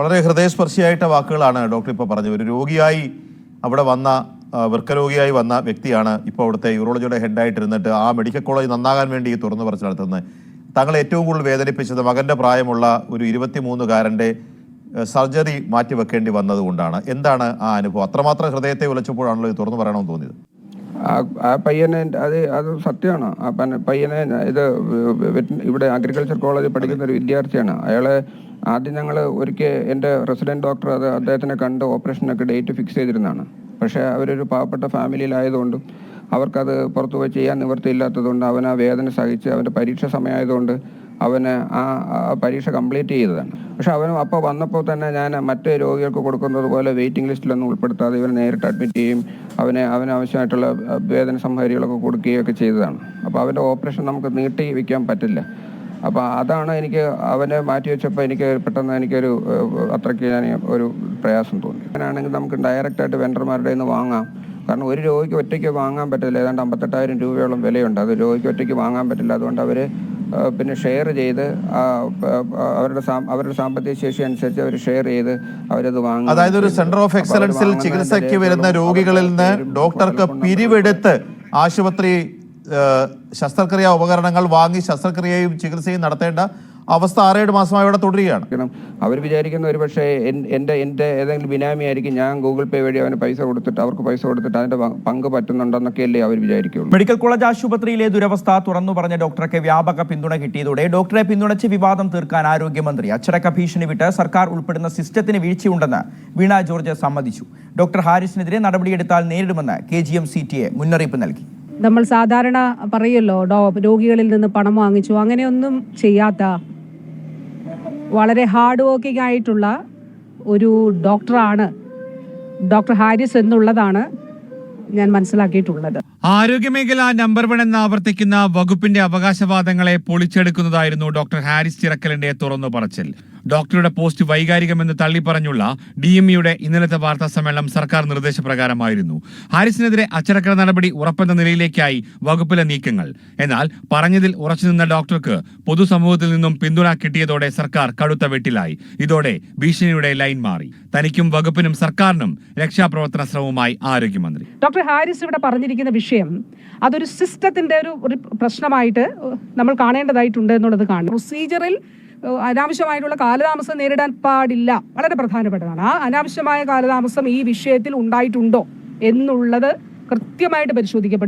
വളരെ ഹൃദയസ്പർശിയായിട്ട വാക്കുകളാണ് ഡോക്ടർ ഇപ്പോൾ പറഞ്ഞത്. ഒരു രോഗിയായി അവിടെ വന്ന വൃക്കരോഗിയായി വന്ന വ്യക്തിയാണ് ഇപ്പോൾ അവിടുത്തെ യൂറോളജിയുടെ ഹെഡായിട്ടിരുന്നിട്ട് ആ മെഡിക്കൽ കോളേജ് നന്നാകാൻ വേണ്ടി ഈ തുറന്നു പറച്ചിൽ നടത്തുന്നത്. താങ്കൾ ഏറ്റവും കൂടുതൽ വേദനിപ്പിച്ചത് മകൻ്റെ പ്രായമുള്ള ഒരു 23-കാരൻ്റെ സർജറി മാറ്റിവെക്കേണ്ടി വന്നതുകൊണ്ടാണ്. എന്താണ് ആ അനുഭവം? അത്രമാത്രം ഹൃദയത്തെ ഉലച്ചപ്പോഴാണല്ലോ ഇത് തുറന്നു പറയണമെന്ന് തോന്നിയത്. ആ പയ്യനെ അത് സത്യമാണ്. ആ പയ്യനെ ഇത് ഇവിടെ അഗ്രികൾച്ചർ കോളേജിൽ പഠിക്കുന്ന ഒരു വിദ്യാർത്ഥിയാണ്. അയാളെ ആദ്യം ഞങ്ങൾ ഒരിക്കൽ എൻ്റെ റെസിഡൻറ്റ് ഡോക്ടർ അദ്ദേഹത്തിനെ കണ്ട് ഓപ്പറേഷനൊക്കെ ഡേറ്റ് ഫിക്സ് ചെയ്തിരുന്നതാണ്. പക്ഷേ അവരൊരു പാവപ്പെട്ട ഫാമിലിയിലായതുകൊണ്ടും അവർക്കത് പുറത്തു പോയി ചെയ്യാൻ നിവൃത്തിയില്ലാത്തതുകൊണ്ട് അവൻ ആ വേദന സഹിച്ച് അവൻ്റെ പരീക്ഷ സമയമായതുകൊണ്ട് അവന് ആ പരീക്ഷ കംപ്ലീറ്റ് ചെയ്തതാണ്. പക്ഷെ അപ്പോൾ വന്നപ്പോൾ തന്നെ ഞാൻ മറ്റ് രോഗികൾക്ക് കൊടുക്കുന്നത് പോലെ വെയിറ്റിംഗ് ലിസ്റ്റിലൊന്നും ഉൾപ്പെടുത്താതെ ഇവനെ നേരിട്ട് അഡ്മിറ്റ് ചെയ്യും, അവന് ആവശ്യമായിട്ടുള്ള വേദന സംഹാരികളൊക്കെ കൊടുക്കുകയൊക്കെ ചെയ്തതാണ്. അപ്പോൾ അവൻ്റെ ഓപ്പറേഷൻ നമുക്ക് നീട്ടി വയ്ക്കാൻ പറ്റില്ല. അപ്പോൾ അതാണ് എനിക്ക് അവനെ മാറ്റി വെച്ചപ്പോൾ പെട്ടെന്ന് എനിക്കൊരു അത്രയ്ക്ക് ഒരു പ്രയാസം തോന്നി. അങ്ങനെയാണെങ്കിൽ നമുക്ക് ഡയറക്റ്റായിട്ട് വെണ്ടർമാരുടെ നിന്ന് വാങ്ങാം. കാരണം ഒരു രോഗിക്ക് ഒറ്റയ്ക്ക് വാങ്ങാൻ പറ്റില്ല. ഏതാണ്ട് 58,000 രൂപയോളം വിലയുണ്ട്. അത് രോഗിക്ക് ഒറ്റയ്ക്ക് വാങ്ങാൻ പറ്റില്ല. അതുകൊണ്ട് അവർ പിന്നെ ഷെയർ ചെയ്ത് അവരുടെ സാമ്പത്തിക ശേഷി അനുസരിച്ച് അവർ ഷെയർ ചെയ്ത് അവരത് വാങ്ങും. അതായത് ഒരു സെന്റർ ഓഫ് എക്സലൻസിൽ ചികിത്സയ്ക്ക് വരുന്ന രോഗികളിൽ നിന്ന് ഡോക്ടർക്ക് പിരിവെടുത്ത് ആശുപത്രി ശസ്ത്രക്രിയാ ഉപകരണങ്ങൾ വാങ്ങി ശസ്ത്രക്രിയയും ചികിത്സയും നടത്തേണ്ട അവസ്ഥ 6-7 മാസമായി ഇവിടെ തുടരുകയാണ്. അവർ വിചാരിക്കുന്ന ഒരു പക്ഷേ എൻ്റെ ഏതെങ്കിലും ബിനാമി ആയിരിക്കും, ഞാൻ ഗൂഗിൾ പേ വഴി അവർക്ക് പൈസ കൊടുത്തിട്ട് അതിന്റെ പങ്ക് പറ്റുന്നുണ്ടെന്നൊക്കെയല്ലേ അവർ വിചാരിക്കുള്ളൂ. മെഡിക്കൽ കോളേജ് ആശുപത്രിയിലെ ദുരവസ്ഥ തുറന്നു പറഞ്ഞ ഡോക്ടർക്ക് വ്യാപക പിന്തുണ കിട്ടിയതോടെ ഡോക്ടറെ പിന്തുണച്ച് വിവാദം തീർക്കാൻ ആരോഗ്യമന്ത്രി അച്ചടക്ക ഭീഷണി വിട്ട് സർക്കാർ ഉൾപ്പെടുന്ന സിസ്റ്റത്തിന് വീഴ്ചയുണ്ടെന്ന് വീണ ജോർജ് സമ്മതിച്ചു. ഡോക്ടർ ഹാരിസിനെതിരെ നടപടിയെടുത്താൽ നേരിടുമെന്ന് KGM-CTA മുന്നറിയിപ്പ് നൽകി. നമ്മൾ സാധാരണ പറയുമല്ലോ, രോഗികളിൽ നിന്ന് പണം വാങ്ങിച്ചു, അങ്ങനെയൊന്നും ചെയ്യാത്ത വളരെ ഹാർഡ് വർക്കിംഗ് ആയിട്ടുള്ള ഒരു ഡോക്ടറാണ് ഡോക്ടർ ഹാരിസ് എന്നുള്ളതാണ് ഞാൻ മനസ്സിലാക്കിയിട്ടുള്ളത്. ആരോഗ്യമേഖല നമ്പർ 1 എന്ന് ആവർത്തിക്കുന്ന വകുപ്പിന്റെ അവകാശവാദങ്ങളെ പൊളിച്ചെടുക്കുന്നതായിരുന്നു ഡോക്ടർ ഹാരിസ് ചിറക്കലിന്റെ തുറന്നു പറച്ചിൽ. ഡോക്ടറുടെ പോസ്റ്റ് വൈകാരികമെന്ന് തള്ളിപ്പറഞ്ഞുള്ള DMEയുടെ ഇന്നലത്തെ വാർത്താ സമ്മേളനം സർക്കാർ നിർദ്ദേശപ്രകാരമായിരുന്നു. ഹാരിസിനെതിരെ അച്ചടക്ക നടപടി ഉറപ്പെന്ന നിലയിലേക്കായി വകുപ്പിലെ നീക്കങ്ങൾ. എന്നാൽ പറഞ്ഞതിൽ ഉറച്ചുനിന്ന ഡോക്ടർക്ക് പൊതുസമൂഹത്തിൽ നിന്നും പിന്തുണ കിട്ടിയതോടെ സർക്കാർ കടുത്ത വെട്ടിലായി. ഇതോടെ ഭീഷണിയുടെ ലൈൻ മാറി. തനിക്കും വകുപ്പിനും സർക്കാരിനും രക്ഷാപ്രവർത്തന ശ്രമവുമായി ആരോഗ്യമന്ത്രി. ഡോക്ടർ ഹാരിസ് ഇവിടെ പറഞ്ഞിരിക്കുന്ന വിഷയം അതൊരു സിസ്റ്റത്തിന്റെ ഒരു പ്രശ്നമായിട്ട് നമ്മൾ കാണേണ്ടതായിട്ടുണ്ട് എന്നുള്ളത് കാണും. പ്രൊസീജിയറിൽ അനാവശ്യമായിട്ടുള്ള കാലതാമസം നേരിടാൻ പാടില്ല, വളരെ പ്രധാനപ്പെട്ടതാണ്. ആ അനാവശ്യമായ കാലതാമസം ഈ വിഷയത്തിൽ ഉണ്ടായിട്ടുണ്ടോ എന്നുള്ളത് കൃത്യമായിട്ട് പരിശോധിക്കപ്പെടും.